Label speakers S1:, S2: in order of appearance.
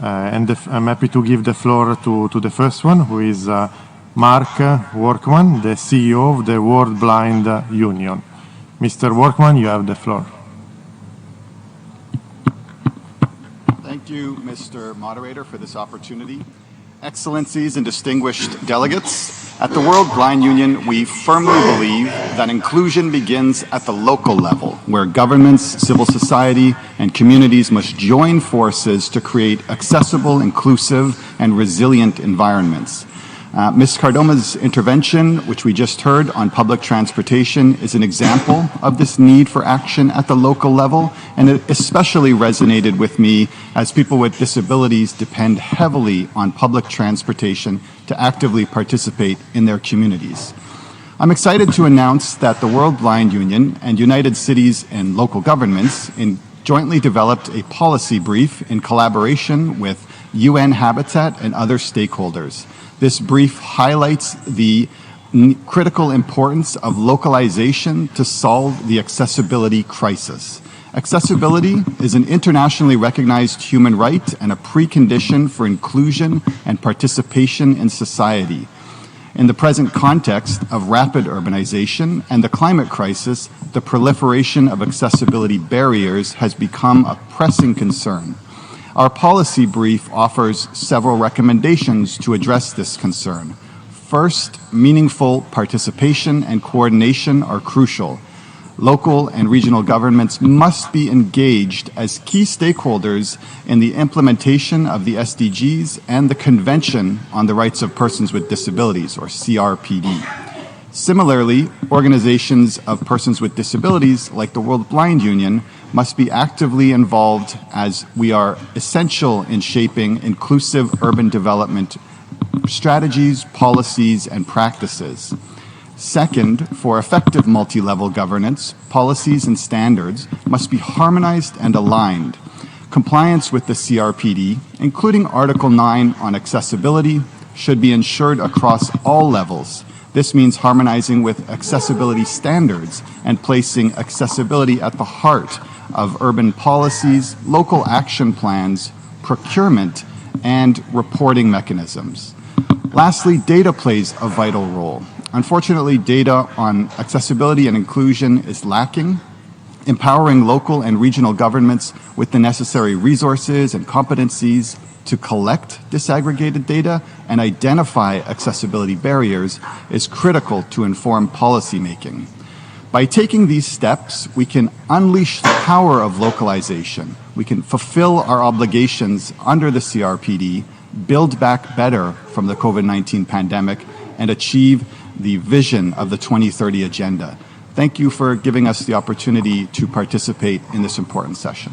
S1: I'm happy to give the floor to the first one, who is Mark Workman, the CEO of the World Blind Union. Mr. Workman, you have the floor.
S2: Thank you, Mr. Moderator, for this opportunity. Excellencies and distinguished delegates, at the World Blind Union, we firmly believe that inclusion begins at the local level, where governments, civil society, and communities must join forces to create accessible, inclusive, and resilient environments. Ms. Cardoma's intervention, which we just heard on public transportation, is an example of this need for action at the local level, and it especially resonated with me as people with disabilities depend heavily on public transportation to actively participate in their communities. I'm excited to announce that the World Blind Union and United Cities and Local Governments jointly developed a policy brief in collaboration with UN Habitat and other stakeholders. This brief highlights the critical importance of localization to solve the accessibility crisis. Accessibility is an internationally recognized human right and a precondition for inclusion and participation in society. In the present context of rapid urbanization and the climate crisis, the proliferation of accessibility barriers has become a pressing concern. Our policy brief offers several recommendations to address this concern. First, meaningful participation and coordination are crucial. Local and regional governments must be engaged as key stakeholders in the implementation of the SDGs and the Convention on the Rights of Persons with Disabilities, or CRPD. Similarly, organizations of persons with disabilities, like the World Blind Union, must be actively involved as we are essential in shaping inclusive urban development strategies, policies, and practices. Second, for effective multi-level governance, policies and standards must be harmonized and aligned. Compliance with the CRPD, including Article 9 on accessibility, should be ensured across all levels. This means harmonizing with accessibility standards and placing accessibility at the heart of urban policies, local action plans, procurement, and reporting mechanisms. Lastly, data plays a vital role. Unfortunately, data on accessibility and inclusion is lacking. Empowering local and regional governments with the necessary resources and competencies to collect disaggregated data and identify accessibility barriers is critical to inform policymaking. By taking these steps, we can unleash the power of localization. We can fulfill our obligations under the CRPD, build back better from the COVID-19 pandemic, and achieve the vision of the 2030 Agenda. Thank you for giving us the opportunity to participate in this important session.